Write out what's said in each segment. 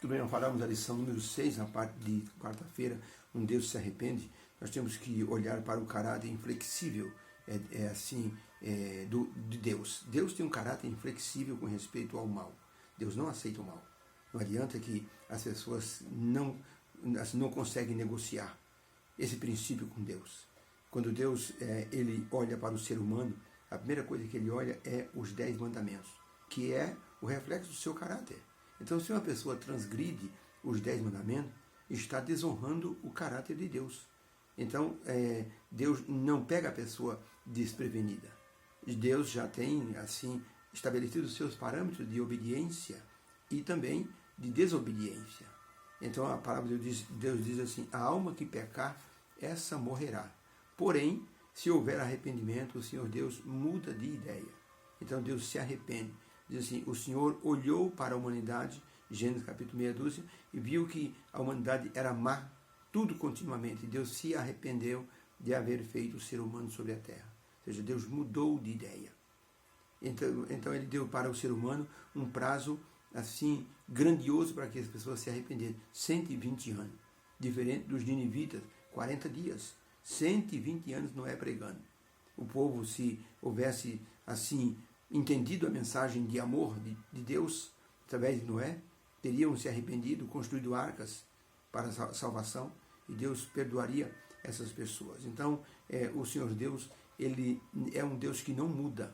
Tudo bem, nós falamos da lição número 6, na parte de quarta-feira, um Deus se arrepende. Nós temos que olhar para o caráter inflexível, de Deus. Deus tem um caráter inflexível com respeito ao mal. Deus não aceita o mal. Não adianta que as pessoas não conseguem negociar esse princípio com Deus. Quando Deus ele olha para o ser humano, a primeira coisa que ele olha é os 10 mandamentos, que é o reflexo do seu caráter. Então, se uma pessoa transgride os 10 mandamentos, está desonrando o caráter de Deus. Então, Deus não pega a pessoa desprevenida. Deus já tem, assim, estabelecido os seus parâmetros de obediência e também de desobediência. Então, a palavra de Deus diz assim: a alma que pecar, essa morrerá. Porém, se houver arrependimento, o Senhor Deus muda de ideia. Então, Deus se arrepende. Diz assim: o Senhor olhou para a humanidade, Gênesis capítulo 6, e viu que a humanidade era má, tudo continuamente. Deus se arrependeu de haver feito o ser humano sobre a terra. Ou seja, Deus mudou de ideia. Então ele deu para o ser humano um prazo assim grandioso para que as pessoas se arrependessem. 120 anos. Diferente dos ninivitas, 40 dias. 120 anos Noé pregando. O povo, se houvesse assim entendido a mensagem de amor de Deus através de Noé, teriam se arrependido, construído arcas para a salvação, e Deus perdoaria essas pessoas. Então, o Senhor Deus, ele é um Deus que não muda,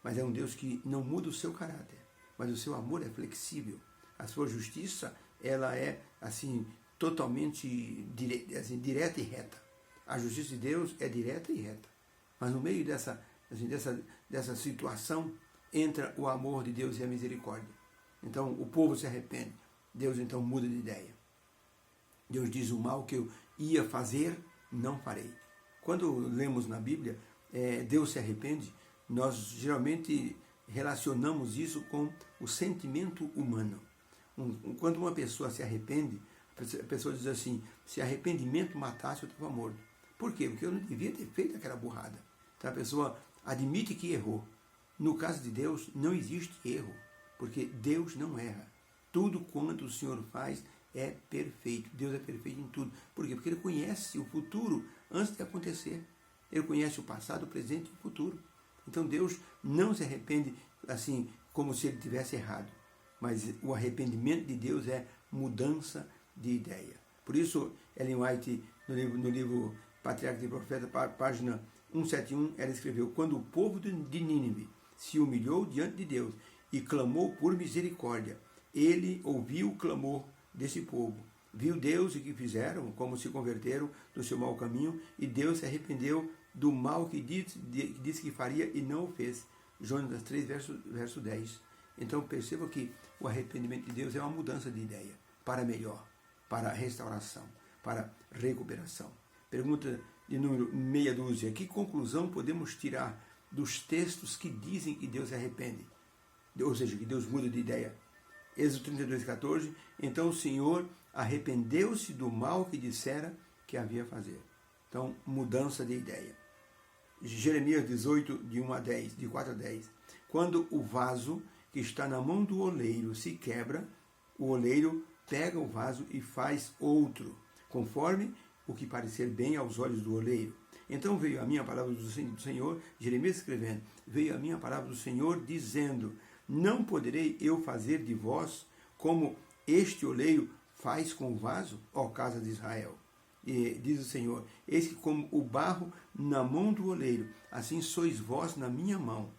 mas é um Deus que não muda o seu caráter, mas o seu amor é flexível. A sua justiça, ela é assim totalmente direta e reta. A justiça de Deus é direta e reta. Mas no meio dessa situação entra o amor de Deus e a misericórdia. Então o povo se arrepende. Deus então muda de ideia. Deus diz: o mal que eu ia fazer, não farei. Quando lemos na Bíblia, Deus se arrepende, nós geralmente relacionamos isso com o sentimento humano. Quando uma pessoa se arrepende, a pessoa diz assim: se arrependimento matasse, eu estava morto. Por quê? Porque eu não devia ter feito aquela burrada. Então a pessoa admite que errou. No caso de Deus, não existe erro, porque Deus não erra. Tudo quanto o Senhor faz é perfeito. Deus é perfeito em tudo. Por quê? Porque Ele conhece o futuro antes de acontecer. Ele conhece o passado, o presente e o futuro. Então Deus não se arrepende assim como se Ele tivesse errado. Mas o arrependimento de Deus é mudança de ideia. Por isso, Ellen White, no livro Patriarca e Profeta, página 171, ela escreveu: quando o povo de Nínive se humilhou diante de Deus e clamou por misericórdia, Ele ouviu o clamor desse povo. Viu Deus e que fizeram, como se converteram do seu mau caminho, e Deus se arrependeu do mal que disse que faria e não o fez. Jonas 3, verso 10. Então perceba que o arrependimento de Deus é uma mudança de ideia para melhor, para restauração, para recuperação. Pergunta de número meia dúzia: que conclusão podemos tirar dos textos que dizem que Deus se arrepende? Ou seja, que Deus muda de ideia. Êxodo 32, 14. Então o Senhor arrependeu-se do mal que dissera que havia fazer. Então, mudança de ideia. Jeremias 18, de 4 a 10. Quando o vaso que está na mão do oleiro se quebra, o oleiro pega o vaso e faz outro, conforme o que parecer bem aos olhos do oleiro. Então veio a minha palavra do Senhor, Jeremias escrevendo, veio a minha palavra do Senhor dizendo: não poderei eu fazer de vós como este oleiro faz com o vaso, ó casa de Israel? E diz o Senhor: eis que como o barro na mão do oleiro, assim sois vós na minha mão.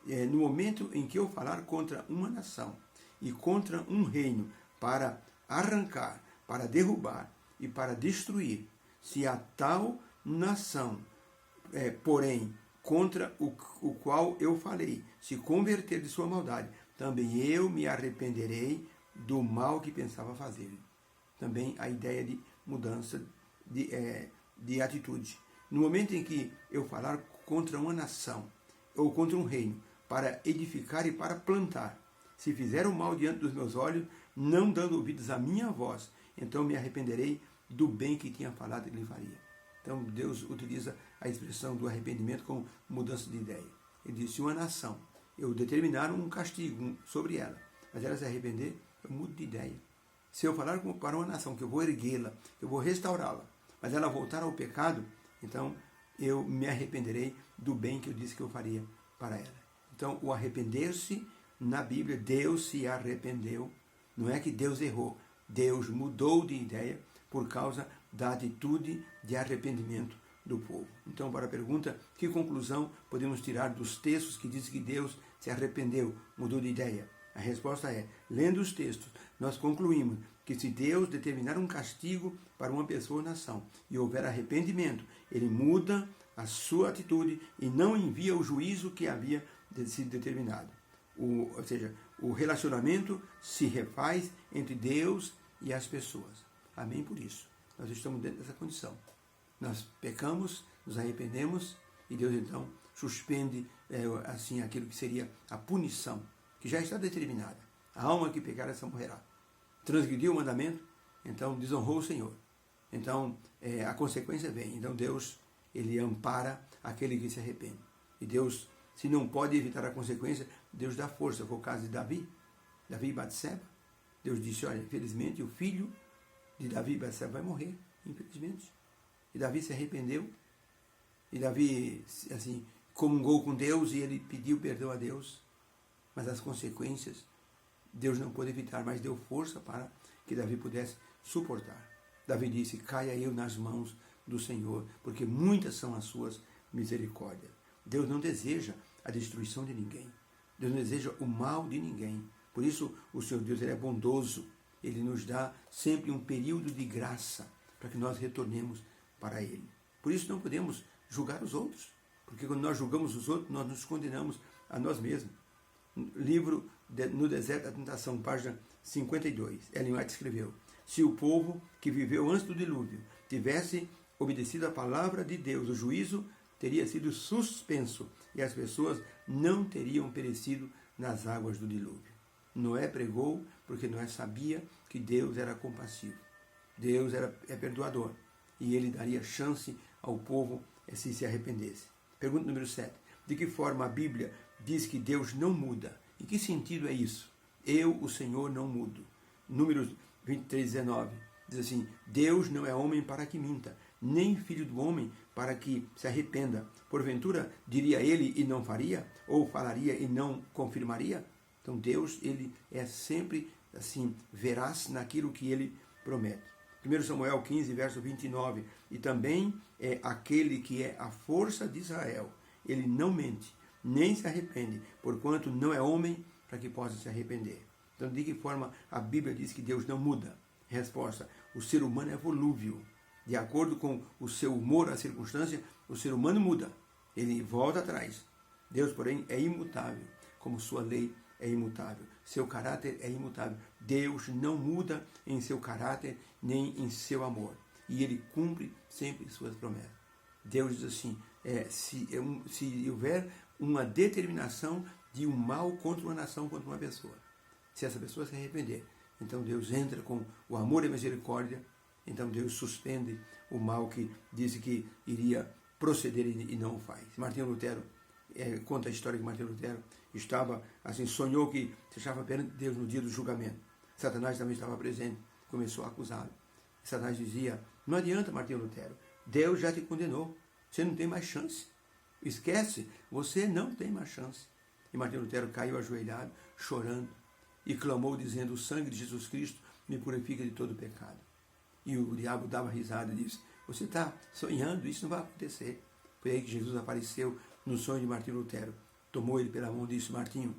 No momento em que eu falar contra uma nação e contra um reino, para arrancar, para derrubar e para destruir, se a tal nação, porém, contra o qual eu falei, se converter de sua maldade, também eu me arrependerei do mal que pensava fazer. Também a ideia de mudança de atitude. No momento em que eu falar contra uma nação ou contra um reino, para edificar e para plantar, se fizer o mal diante dos meus olhos, não dando ouvidos à minha voz, então me arrependerei do bem que tinha falado que lhe faria. Então Deus utiliza a expressão do arrependimento como mudança de ideia. Ele diz: se uma nação, eu determinar um castigo sobre ela, mas ela se arrepender, eu mudo de ideia. Se eu falar para uma nação que eu vou erguê-la, eu vou restaurá-la, mas ela voltar ao pecado, então eu me arrependerei do bem que eu disse que eu faria para ela. Então, o arrepender-se, na Bíblia, Deus se arrependeu. Não é que Deus errou. Deus mudou de ideia por causa da atitude de arrependimento do povo. Então, para a pergunta, que conclusão podemos tirar dos textos que dizem que Deus se arrependeu, mudou de ideia? A resposta é, lendo os textos, nós concluímos que se Deus determinar um castigo para uma pessoa ou nação e houver arrependimento, ele muda a sua atitude e não envia o juízo que havia sido determinado. Ou seja, o relacionamento se refaz entre Deus e as pessoas. Amém por isso. Nós estamos dentro dessa condição. Nós pecamos, nos arrependemos e Deus então suspende assim aquilo que seria a punição, que já está determinada. A alma que pecar, essa morrerá. Transgrediu o mandamento, então desonrou o Senhor. Então a consequência vem. Então Deus, ele ampara aquele que se arrepende. E Deus, se não pode evitar a consequência, Deus dá força. Foi o caso de Davi e Batseba. Deus disse, olha, infelizmente o filho de Davi e Batseba vai morrer, infelizmente. E Davi se arrependeu. E Davi, assim, comungou com Deus e ele pediu perdão a Deus. Mas as consequências, Deus não pôde evitar, mas deu força para que Davi pudesse suportar. Davi disse, caia eu nas mãos do Senhor, porque muitas são as suas misericórdias. Deus não deseja a destruição de ninguém. Deus não deseja o mal de ninguém. Por isso, o Senhor Deus, ele é bondoso. Ele nos dá sempre um período de graça para que nós retornemos para Ele. Por isso, não podemos julgar os outros. Porque quando nós julgamos os outros, nós nos condenamos a nós mesmos. Livro No Deserto da Tentação, página 52. Ellen White escreveu, se o povo que viveu antes do dilúvio tivesse obedecido à palavra de Deus, o juízo teria sido suspenso e as pessoas não teriam perecido nas águas do dilúvio. Noé pregou porque Noé sabia que Deus era compassivo. Deus é perdoador e ele daria chance ao povo se arrependesse. Pergunta número 7. De que forma a Bíblia diz que Deus não muda? Em que sentido é isso? Eu, o Senhor, não mudo. Números 23, 19. Diz assim, Deus não é homem para que minta, nem filho do homem para que se arrependa. Porventura, diria ele e não faria? Ou falaria e não confirmaria? Então Deus, ele é sempre assim, veraz naquilo que ele promete. 1 Samuel 15, verso 29. E também é aquele que é a força de Israel. Ele não mente, nem se arrepende, porquanto não é homem para que possa se arrepender. Então, de que forma a Bíblia diz que Deus não muda? Resposta, o ser humano é volúvel. De acordo com o seu humor, a circunstância, o ser humano muda. Ele volta atrás. Deus, porém, é imutável, como sua lei é imutável. Seu caráter é imutável. Deus não muda em seu caráter, nem em seu amor. E ele cumpre sempre suas promessas. Deus diz assim, se houver uma determinação de um mal contra uma nação, contra uma pessoa, se essa pessoa se arrepender, então Deus entra com o amor e a misericórdia, então Deus suspende o mal que disse que iria proceder e não o faz. Martinho Lutero conta a história que Martinho Lutero estava, assim, sonhou que se achava perante Deus no dia do julgamento. Satanás também estava presente, começou a acusá-lo. Satanás dizia, não adianta, Martinho Lutero, Deus já te condenou, você não tem mais chance. Esquece, você não tem mais chance. E Martinho Lutero caiu ajoelhado, chorando, e clamou dizendo, o sangue de Jesus Cristo me purifica de todo pecado. E o diabo dava risada e disse, você está sonhando, isso não vai acontecer. Foi aí que Jesus apareceu no sonho de Martinho Lutero, tomou ele pela mão e disse, Martinho,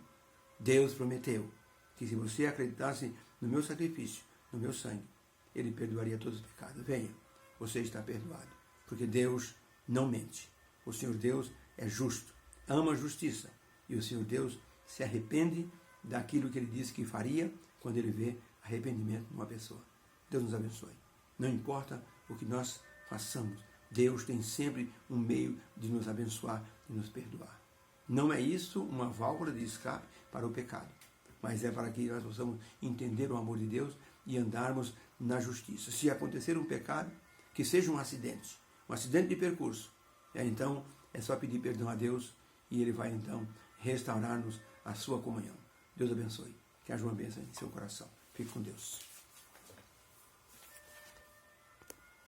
Deus prometeu que se você acreditasse no meu sacrifício, no meu sangue, ele perdoaria todos os pecados. Venha, você está perdoado, porque Deus não mente. O Senhor Deus é justo, ama a justiça, e o Senhor Deus se arrepende daquilo que ele disse que faria quando ele vê arrependimento numa pessoa. Deus nos abençoe. Não importa o que nós façamos, Deus tem sempre um meio de nos abençoar e nos perdoar. Não é isso uma válvula de escape para o pecado, mas é para que nós possamos entender o amor de Deus e andarmos na justiça. Se acontecer um pecado, que seja um acidente de percurso, então é só pedir perdão a Deus e Ele vai então restaurar-nos a sua comunhão. Deus abençoe. Que haja uma bênção em seu coração. Fique com Deus.